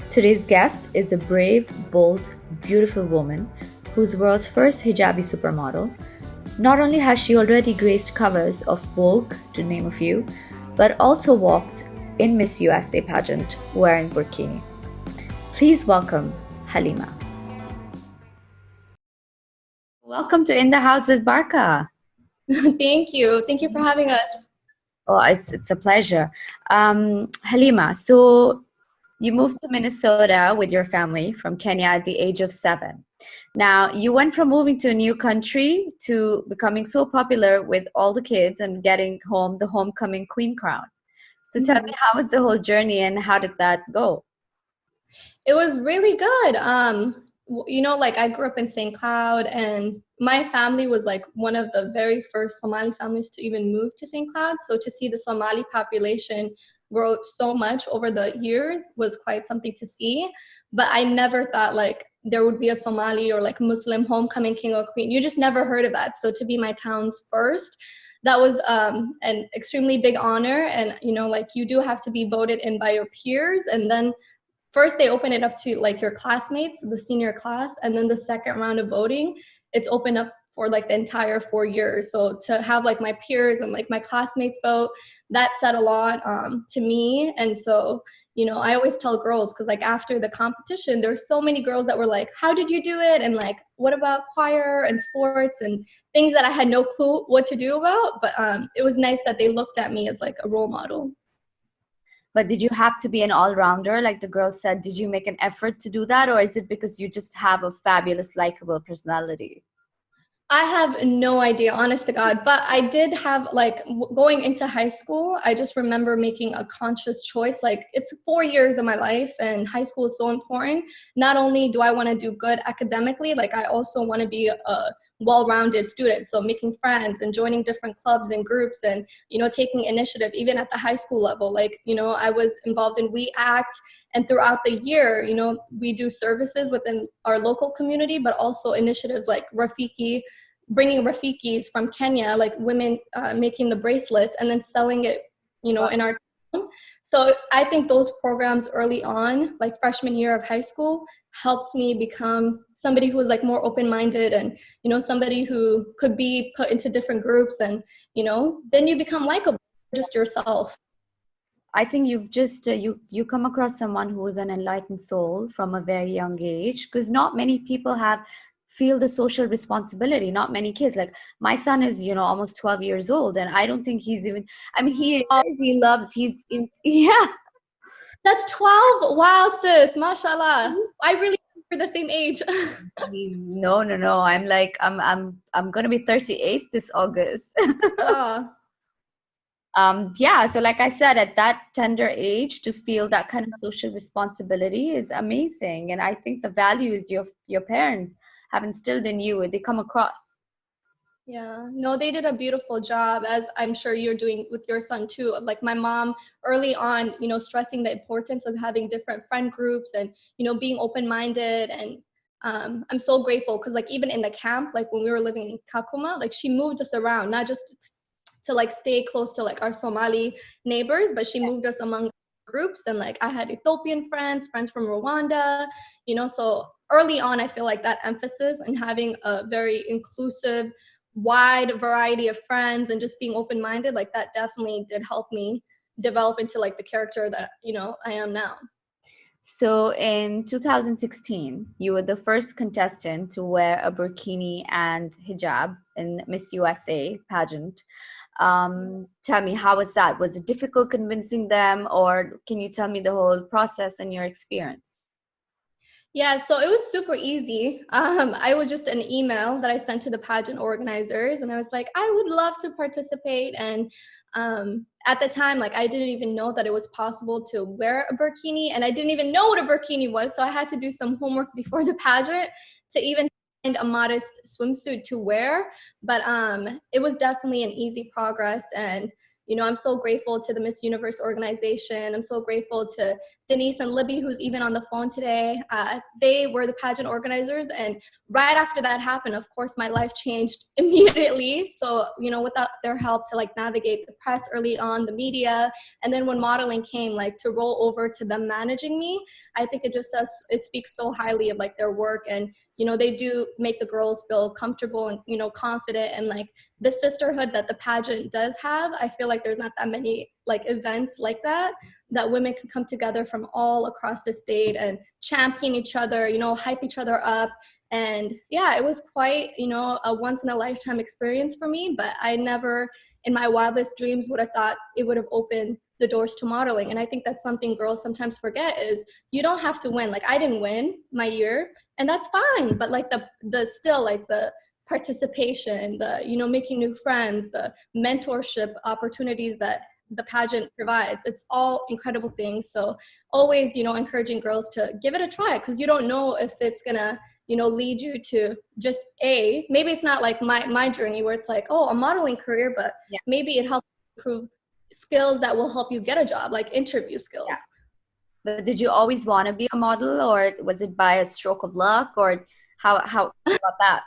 Today's guest is a brave, bold, beautiful woman who's world's first hijabi supermodel. Not only has she already graced covers of Vogue, to name a few, but also walked in Miss USA pageant wearing burkini. Please welcome Halima. Welcome to In the House with Barka. Thank you. Thank you for having us. Oh, it's a pleasure. Halima, so you moved to Minnesota with your family from Kenya at the age of 7. Now, you went from moving to a new country to becoming so popular with all the kids and getting home the homecoming queen crown. So tell me, how was the whole journey and how did that go? It was really good. Like I grew up in St. Cloud, and my family was like one of the very first Somali families to even move to St. Cloud. So to see the Somali population grow so much over the years was quite something to see. But I never thought like there would be a Somali or like Muslim homecoming king or queen. You just never heard of that. So to be my town's first, that was an extremely big honor. And like you do have to be voted in by your peers, and then first they open it up to like your classmates, the senior class, and then the second round of voting, it's open up for like the entire 4 years. So to have like my peers and like my classmates vote, that said a lot to me. And so I always tell girls, because like after the competition there's so many girls that were like, how did you do it, and like what about choir and sports and things that I had no clue what to do about. But it was nice that they looked at me as like a role model. But did you have to be an all-rounder, like the girl said? Did you make an effort to do that, or is it because you just have a fabulous, likable personality? I have no idea, honest to God, but I did have like going into high school, I just remember making a conscious choice. Like it's 4 years of my life and high school is so important. Not only do I want to do good academically, like I also want to be a well-rounded student. So making friends and joining different clubs and groups and, taking initiative, even at the high school level. Like, I was involved in We Act, and throughout the year, we do services within our local community, but also initiatives like Rafiki, bringing Rafikis from Kenya, like women making the bracelets and then selling it, in our town. So I think those programs early on, like freshman year of high school, helped me become somebody who was like more open-minded and, somebody who could be put into different groups and, then you become likable, just yourself. I think you've just you come across someone who is an enlightened soul from a very young age, because not many people have feel the social responsibility. Not many kids. Like my son is, almost 12 years old, and I don't think he's even. I mean, he is. He loves. He's in. Yeah. That's 12. Wow, sis, mashallah. I really for the same age. No, no, no. I'm gonna be 38 this August. Ah. Yeah, so like I said, at that tender age, to feel that kind of social responsibility is amazing. And I think the values your parents have instilled in you, they come across. Yeah, no, they did a beautiful job, as I'm sure you're doing with your son too. Like my mom early on, stressing the importance of having different friend groups and, being open-minded. And I'm so grateful because like even in the camp, like when we were living in Kakuma, like she moved us around, not just to like stay close to like our Somali neighbors, but she moved us among groups. And like I had Ethiopian friends, friends from Rwanda, so early on, I feel like that emphasis and having a very inclusive, wide variety of friends and just being open-minded, like that definitely did help me develop into like the character that I am now. So in 2016, you were the first contestant to wear a burkini and hijab in Miss USA pageant. Tell me, how was that? Was it difficult convincing them, or can you tell me the whole process and your experience? Yeah, so it was super easy. I was just an email that I sent to the pageant organizers, and I was like, I would love to participate. And at the time, like, I didn't even know that it was possible to wear a burkini, and I didn't even know what a burkini was. So I had to do some homework before the pageant to even find a modest swimsuit to wear. But it was definitely an easy progress. And I'm so grateful to the Miss Universe organization. I'm so grateful to Denise and Libby, who's even on the phone today, they were the pageant organizers. And right after that happened, of course, my life changed immediately. So, you know, without their help to like navigate the press early on, the media, and then when modeling came, like to roll over to them managing me, I think it just does, it speaks so highly of like their work. And, you know, they do make the girls feel comfortable and, you know, confident, and like the sisterhood that the pageant does have. I feel like there's not that many like events like that women can come together from all across the state and champion each other, you know, hype each other up. And yeah, it was quite, you know, a once in a lifetime experience for me, but I never in my wildest dreams would have thought it would have opened the doors to modeling. And I think that's something girls sometimes forget, is you don't have to win. Like I didn't win my year, and that's fine, but like the still like the participation, the, you know, making new friends, the mentorship opportunities that the pageant provides, it's all incredible things. So always, you know, encouraging girls to give it a try, because you don't know if it's gonna, you know, lead you to just maybe it's not like my journey where it's like, oh, a modeling career, but Yeah. maybe it helps improve skills that will help you get a job, like interview skills. Yeah. But did you always want to be a model, or was it by a stroke of luck, or how about that?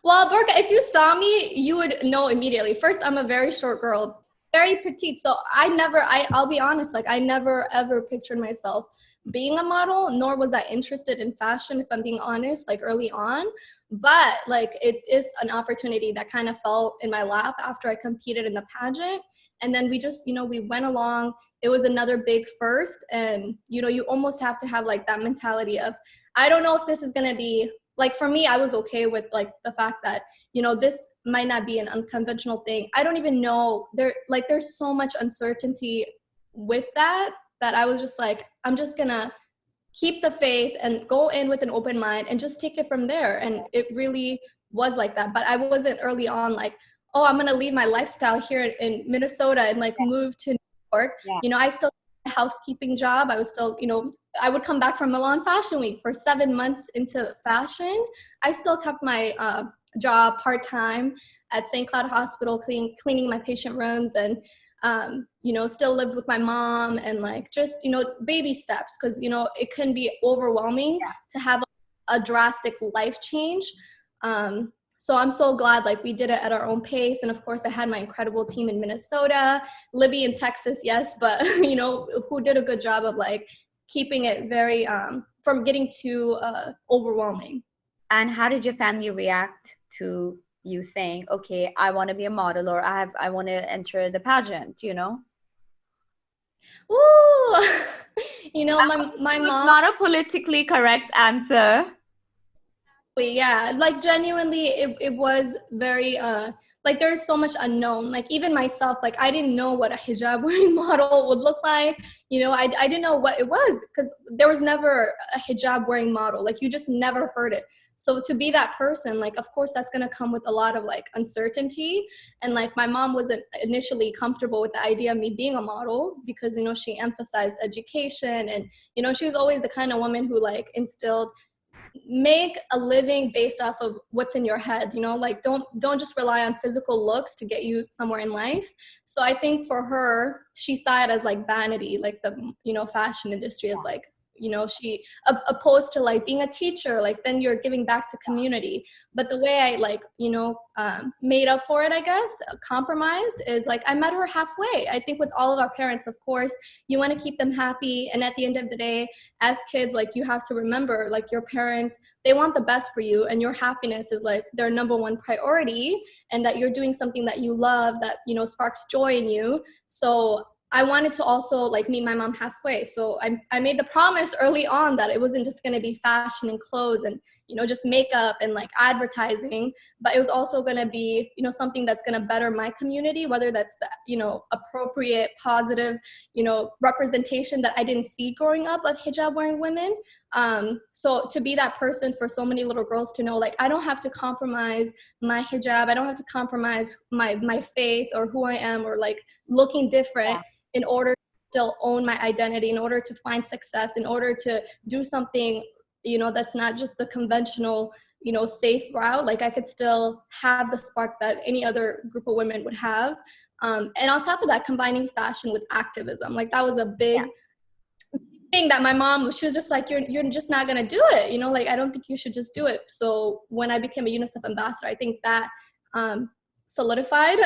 Well, Borka, if you saw me, you would know immediately. First, I'm a very short girl, very petite. So I'll be honest, like I never ever pictured myself being a model, nor was I interested in fashion, if I'm being honest, like early on. But like it is an opportunity that kind of fell in my lap after I competed in the pageant. And then we just, you know, we went along. It was another big first. And, you know, you almost have to have like that mentality of, I don't know if this is going to be, like for me, I was okay with like the fact that, you know, this might not be an unconventional thing. I don't even know, there's so much uncertainty with that I was just like, I'm just gonna keep the faith and go in with an open mind and just take it from there. And it really was like that. But I wasn't early on like, oh, I'm gonna leave my lifestyle here in Minnesota and like move to New York. Yeah. You know, I still had a housekeeping job. I was still, you know, I would come back from Milan Fashion Week for 7 months into fashion. I still kept my job part-time at St. Cloud Hospital, cleaning my patient rooms, and you know, still lived with my mom, and like just, you know, baby steps, because, you know, it can be overwhelming to have a drastic life change. So I'm so glad like we did it at our own pace. And of course I had my incredible team in Minnesota, Libby in Texas, yes, but you know, who did a good job of like keeping it very, from getting too overwhelming. And how did your family react to you saying, okay, I want to be a model, or I want to enter the pageant, you know? Ooh, you know, my mom. Not a politically correct answer. Yeah, like genuinely it was very like there's so much unknown. Like even myself, like I didn't know what a hijab wearing model would look like. You know, I didn't know what it was, because there was never a hijab wearing model. Like you just never heard it. So to be that person, like of course that's gonna come with a lot of like uncertainty. And like my mom wasn't initially comfortable with the idea of me being a model, because, you know, she emphasized education, and, you know, she was always the kind of woman who like instilled, make a living based off of what's in your head, you know, like don't just rely on physical looks to get you somewhere in life. So I think for her, she saw it as like vanity, like the, you know, fashion industry is like, you know, she opposed to like being a teacher, like then you're giving back to community. But the way I like, you know, made up for it, I guess, compromised, is like I met her halfway. I think with all of our parents, of course, you want to keep them happy. And at the end of the day, as kids, like you have to remember, like your parents, they want the best for you, and your happiness is like their number one priority, and that you're doing something that you love, that, you know, sparks joy in you. So I wanted to also like meet my mom halfway. So I made the promise early on that it wasn't just going to be fashion and clothes and, you know, just makeup and like advertising, but it was also going to be, you know, something that's going to better my community, whether that's the, you know, appropriate, positive, you know, representation that I didn't see growing up of hijab wearing women. So to be that person for so many little girls to know, like, I don't have to compromise my hijab. I don't have to compromise my faith or who I am, or like looking different in order to still own my identity, in order to find success, in order to do something, you know, that's not just the conventional, you know, safe route. Like I could still have the spark that any other group of women would have. And on top of that, combining fashion with activism, like that was a big thing that my mom, she was just like, you're just not gonna do it, you know, like I don't think you should just do it. So when I became a UNICEF ambassador, I think that solidified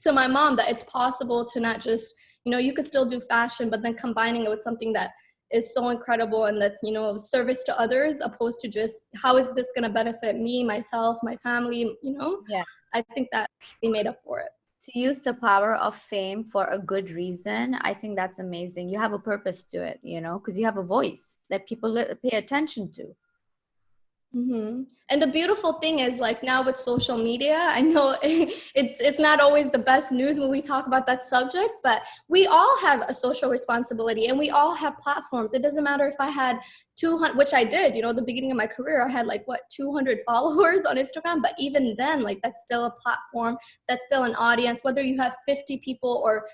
to my mom that it's possible to not just, you know, you could still do fashion, but then combining it with something that is so incredible and that's, you know, service to others, opposed to just how is this going to benefit me, myself, my family, you know. Yeah. I think that they made up for it. To use the power of fame for a good reason, I think that's amazing. You have a purpose to it, you know, because you have a voice that people pay attention to. Mm-hmm. And the beautiful thing is, like, now with social media, I know it's not always the best news when we talk about that subject, but we all have a social responsibility and we all have platforms. It doesn't matter if I had 200, which I did, you know, the beginning of my career, I had like 200 followers on Instagram, but even then, like, that's still a platform, that's still an audience, whether you have 50 people or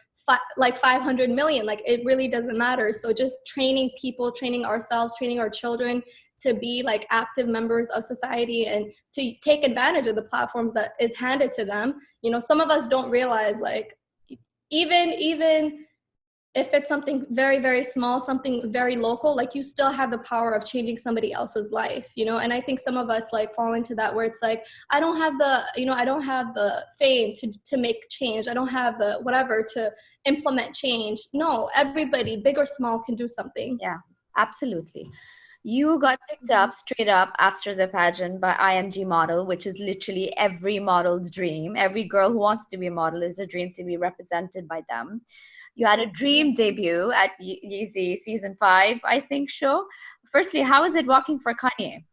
like 500 million, like it really doesn't matter. So just training people, training ourselves, training our children to be like active members of society and to take advantage of the platforms that is handed to them. You know, some of us don't realize, like, even if it's something very, very small, something very local, like you still have the power of changing somebody else's life, you know? And I think some of us like fall into that where it's like, I don't have the, you know, I don't have the fame to make change. I don't have the whatever to implement change. No, everybody, big or small, can do something. Yeah, absolutely. You got picked up straight up after the pageant by IMG Model, which is literally every model's dream. Every girl who wants to be a model is a dream to be represented by them. You had a dream debut at Yeezy season 5, I think, show. Firstly, how is it walking for Kanye?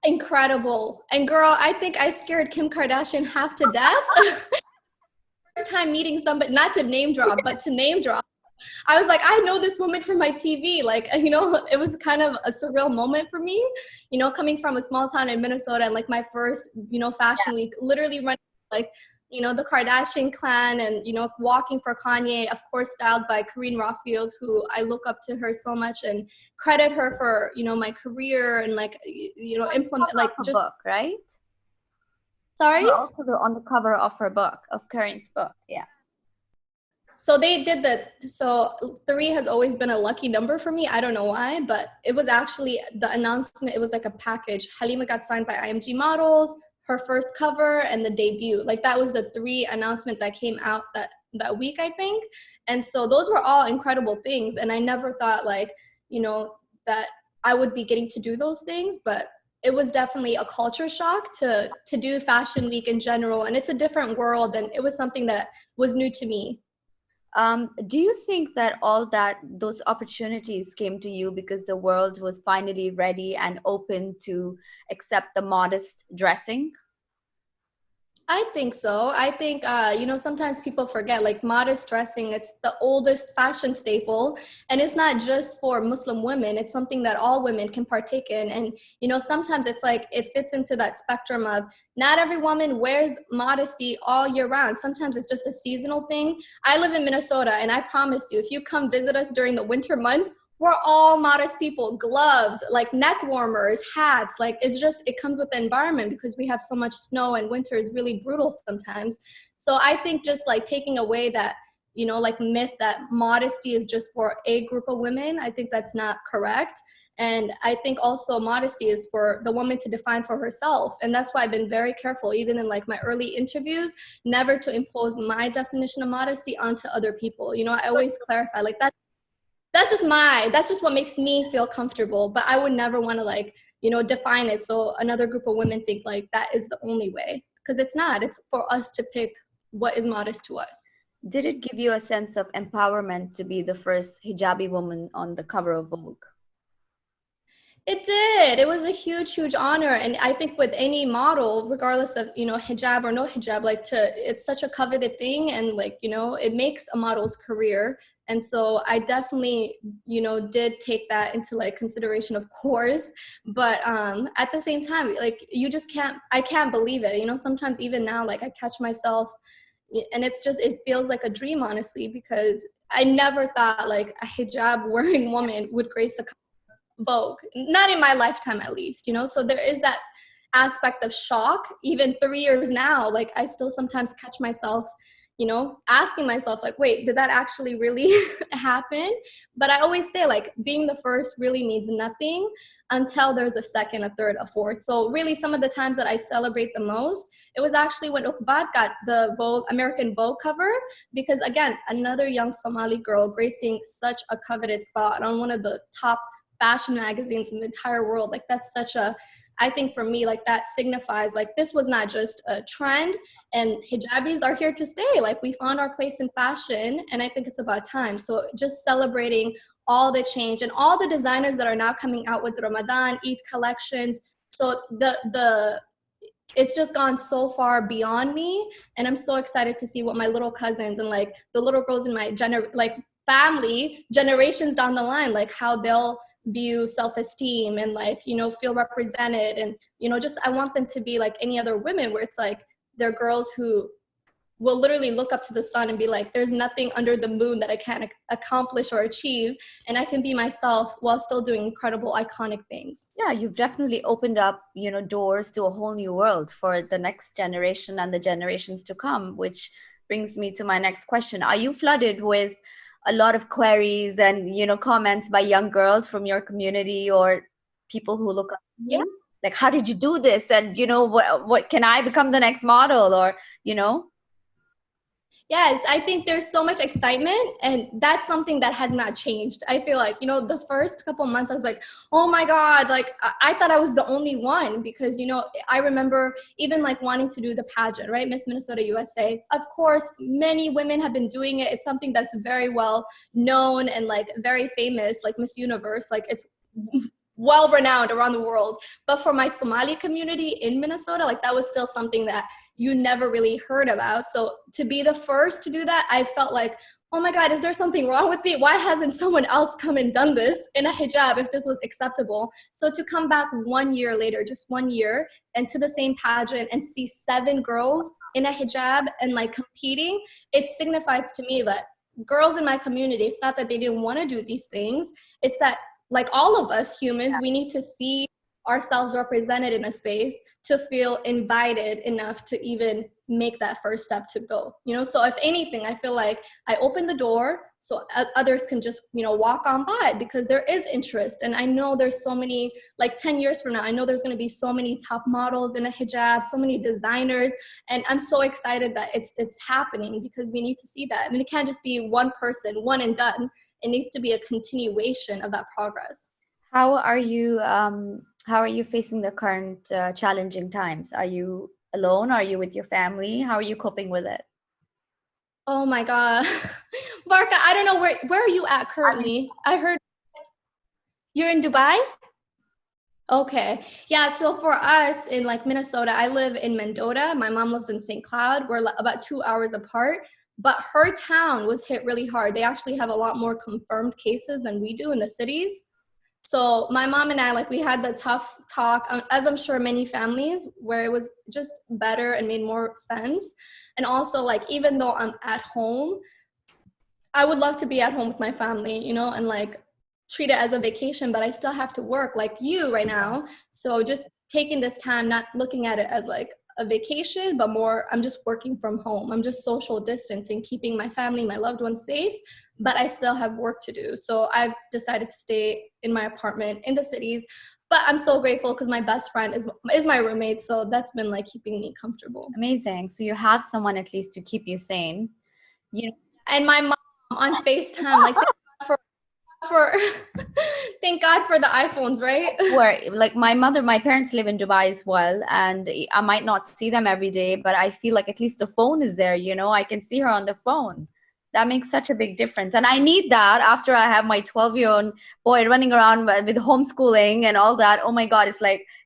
Incredible. And girl, I think I scared Kim Kardashian half to death. First time meeting somebody, not to name drop, but to name drop. I was like, I know this woman from my TV. Like, you know, it was kind of a surreal moment for me, you know, coming from a small town in Minnesota and like my first, you know, fashion week, literally running like, you know, the Kardashian clan and, you know, walking for Kanye, of course, styled by Karine Rothfield, who I look up to her so much and credit her for, you know, my career and like, you know, implement like just book, right? Sorry? Also on the cover of her book, of Karine's book, yeah. So they did that. So 3 has always been a lucky number for me. I don't know why, but it was actually the announcement. It was like a package. Halima got signed by IMG Models, her first cover, and the debut. Like that was the 3 announcement that came out that week, I think. And so those were all incredible things. And I never thought like, you know, that I would be getting to do those things, but it was definitely a culture shock to do Fashion Week in general. And it's a different world, and it was something that was new to me. Do you think that those opportunities came to you because the world was finally ready and open to accept the modest dressing? I think so. I think, you know, sometimes people forget like modest dressing, it's the oldest fashion staple. And it's not just for Muslim women. It's something that all women can partake in. And, you know, sometimes it's like it fits into that spectrum of not every woman wears modesty all year round. Sometimes it's just a seasonal thing. I live in Minnesota, and I promise you, if you come visit us during the winter months, we're all modest people, gloves, like neck warmers, hats, like it's just, it comes with the environment because we have so much snow and winter is really brutal sometimes. So I think just like taking away that, you know, like myth that modesty is just for a group of women, I think that's not correct. And I think also modesty is for the woman to define for herself. And that's why I've been very careful, even in like my early interviews, never to impose my definition of modesty onto other people. You know, I always clarify like that's just what makes me feel comfortable, but I would never want to like, you know, define it so another group of women think like that is the only way, because it's not. It's for us to pick what is modest to us. Did it give you a sense of empowerment to be the first hijabi woman on the cover of Vogue? It did. It was a huge, huge honor. And I think with any model, regardless of, you know, hijab or no hijab, like it's such a coveted thing. And like, you know, it makes a model's career. And so I definitely, you know, did take that into like consideration, of course. But at the same time, like you just I can't believe it. You know, sometimes even now, like I catch myself and it's just, it feels like a dream, honestly, because I never thought like a hijab wearing woman would grace a Vogue, not in my lifetime at least, you know. So there is that aspect of shock. Even 3 years now, like I still sometimes catch myself, asking myself like, wait, did that actually really happen? But I always say like being the first really means nothing until there's a second, a third, a fourth. So really some of the times that I celebrate the most, it was actually when Ukbat got the Vogue, American Vogue cover, because again, another young Somali girl gracing such a coveted spot on one of the top fashion magazines in the entire world. Like that's such a, I think for me, like that signifies like this was not just a trend, and hijabis are here to stay. Like we found our place in fashion, and I think it's about time. So just celebrating all the change and all the designers that are now coming out with Ramadan, Eid collections. So it's just gone so far beyond me, and I'm so excited to see what my little cousins and like the little girls in my family generations down the line, like how they'll view self-esteem and like feel represented. And just I want them to be like any other women, where it's like they're girls who will literally look up to the sun and be like, there's nothing under the moon that I can't accomplish or achieve, and I can be myself while still doing incredible iconic things. Yeah, you've definitely opened up, doors to a whole new world for the next generation and the generations to come, which brings me to my next question. Are you flooded with a lot of queries and, comments by young girls from your community or people who look up to Yeah. you? Like, how did you do this? And, what can I become the next model? Or, Yes, I think there's so much excitement, and that's something that has not changed. I feel like, the first couple months I was like, oh my God, like I thought I was the only one, because, I remember even like wanting to do the pageant, right? Miss Minnesota USA. Of course, many women have been doing it. It's something that's very well known and like very famous, like Miss Universe, like it's well renowned around the world. But for my Somali community in Minnesota, like that was still something that you never really heard about. So to be the first to do that, I felt like, oh my God, is there something wrong with me? Why hasn't someone else come and done this in a hijab if this was acceptable? So to come back 1 year later, just 1 year, and to the same pageant and see 7 girls in a hijab and like competing, it signifies to me that girls in my community, it's not that they didn't want to do these things, it's that like all of us humans, we need to see ourselves represented in a space to feel invited enough to even make that first step to go. So if anything, I feel like I opened the door so others can just, walk on by, because there is interest. And I know there's so many, like 10 years from now, I know there's going to be so many top models in a hijab, so many designers. And I'm so excited that it's happening, because we need to see that. And it can't just be one person, one and done. It needs to be a continuation of that progress. How are you facing the current challenging times? Are you alone? Are you with your family? How are you coping with it? Oh my God. Barka, I don't know where are you at currently? I heard you're in Dubai? Okay. Yeah, so for us in like Minnesota, I live in Mendota. My mom lives in St. Cloud. We're about 2 hours apart. But her town was hit really hard. They actually have a lot more confirmed cases than we do in the cities. So my mom and I, like, we had the tough talk, as I'm sure many families, where it was just better and made more sense. And also, like, even though I'm at home, I would love to be at home with my family, and like treat it as a vacation, but I still have to work like you right now. So just taking this time, not looking at it as like a vacation, but more I'm just working from home. I'm just social distancing, keeping my family, my loved ones safe, but I still have work to do. So I've decided to stay in my apartment in the cities, but I'm so grateful because my best friend is my roommate. So that's been like keeping me comfortable. Amazing. So you have someone at least to keep you sane. And my mom on FaceTime, like for thank God for the iPhones, right? Where like my parents live in Dubai as well, and I might not see them every day, but I feel like at least the phone is there, I can see her on the phone. That makes such a big difference. And I need that after I have my 12-year-old boy running around with homeschooling and all that. Oh my God,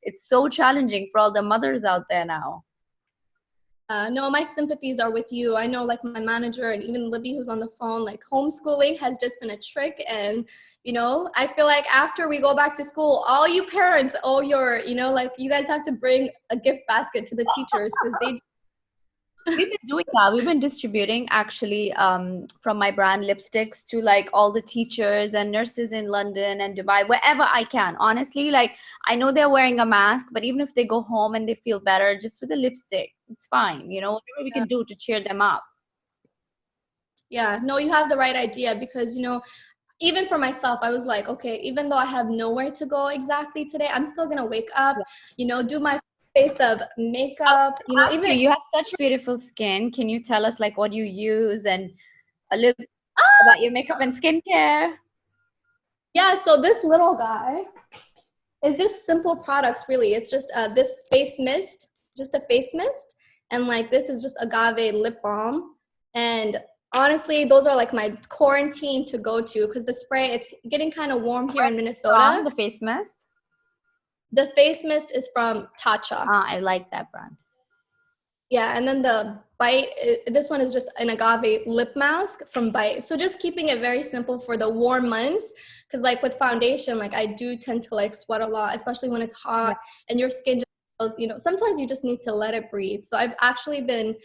it's so challenging for all the mothers out there now. No, my sympathies are with you. I know like my manager and even Libby who's on the phone, like homeschooling has just been a trick. And, I feel like after we go back to school, all you parents owe your, like you guys have to bring a gift basket to the teachers because they We've been doing that. We've been distributing actually from my brand lipsticks to like all the teachers and nurses in London and Dubai, wherever I can. Honestly, like I know they're wearing a mask, but even if they go home and they feel better, just with a lipstick, it's fine. Whatever we can do to cheer them up. Yeah, no, you have the right idea because, even for myself, I was like, okay, even though I have nowhere to go exactly today, I'm still gonna wake up, do my face of makeup, Ask you, even you have such beautiful skin. Can you tell us like what you use and a little about your makeup and skincare? yeah, so this little guy is just simple products, really. It's just this face mist, just a face mist, and like this is just agave lip balm. And honestly, those are like my quarantine to go to because the spray, it's getting kind of warm here in Minnesota. The face mist? The face mist is from Tatcha. I like that brand. Yeah, and then the Bite, this one is just an agave lip mask from Bite. So just keeping it very simple for the warm months, because like with foundation, like I do tend to like sweat a lot, especially when it's hot and your skin just feels, sometimes you just need to let it breathe. So I've actually been,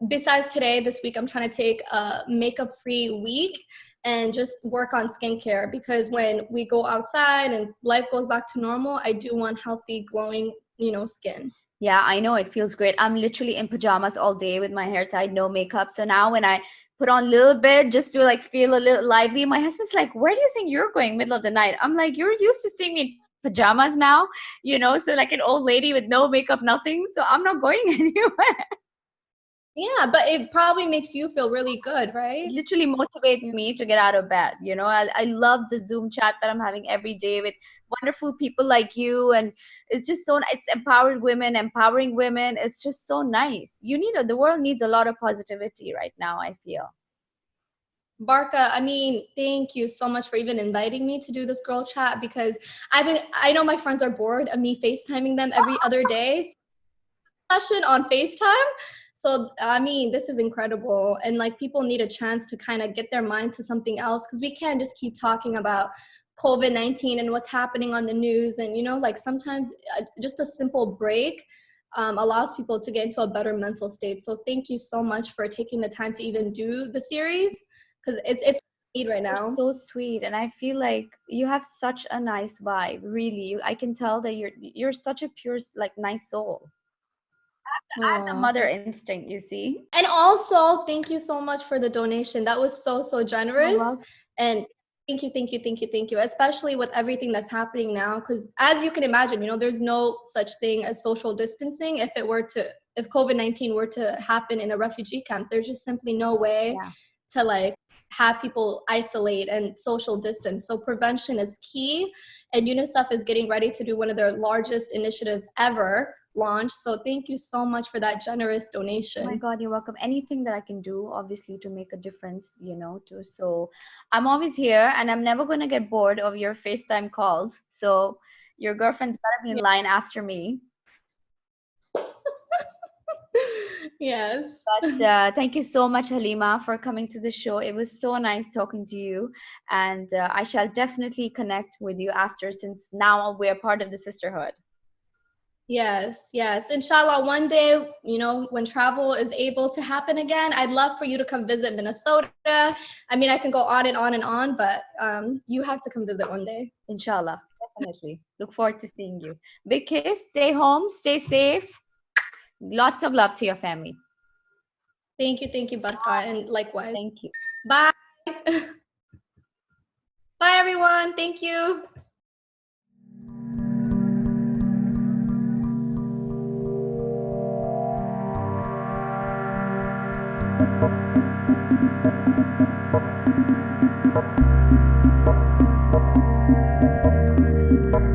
besides today, this week, I'm trying to take a makeup-free week and just work on skincare because when we go outside and life goes back to normal, I do want healthy, glowing, skin. Yeah, I know it feels great. I'm literally in pajamas all day with my hair tied, no makeup. So now when I put on a little bit just to like feel a little lively, my husband's like, "Where do you think you're going middle of the night?" I'm like, "You're used to seeing me in pajamas now, so like an old lady with no makeup, nothing. So I'm not going anywhere." Yeah, but it probably makes you feel really good, right? It literally motivates me to get out of bed. I love the Zoom chat that I'm having every day with wonderful people like you. And it's just it's empowered women, empowering women. It's just so nice. The world needs a lot of positivity right now, I feel. Barka, I mean, thank you so much for even inviting me to do this girl chat because I know my friends are bored of me FaceTiming them every other day session on FaceTime. So, I mean, this is incredible. And like people need a chance to kind of get their mind to something else because we can't just keep talking about COVID-19 and what's happening on the news. And, like sometimes just a simple break allows people to get into a better mental state. So thank you so much for taking the time to even do the series because it's need right now. You're so sweet, and I feel like you have such a nice vibe. Really, I can tell that you're such a pure, like, nice soul. I have the mother instinct, you see. And also, thank you so much for the donation. That was so generous. And thank you. Especially with everything that's happening now, because as you can imagine, there's no such thing as social distancing. If COVID-19 were to happen in a refugee camp, there's just simply no way to like have people isolate and social distance. So prevention is key. And UNICEF is getting ready to do one of their largest initiatives ever launch. So thank you so much for that generous donation. Oh my God, you're welcome. Anything that I can do, obviously, to make a difference, too. So I'm always here and I'm never going to get bored of your FaceTime calls. So your girlfriend's better be in line after me. Yes. But thank you so much, Halima, for coming to the show. It was so nice talking to you. And I shall definitely connect with you after, since now we're part of the sisterhood. Yes. Inshallah, one day, when travel is able to happen again, I'd love for you to come visit Minnesota. I mean, I can go on and on and on, but you have to come visit one day. Inshallah, definitely. Look forward to seeing you. Big kiss, stay home, stay safe. Lots of love to your family. Thank you, Barka, and likewise. Thank you. Bye. Bye, everyone. Thank you. Thank you.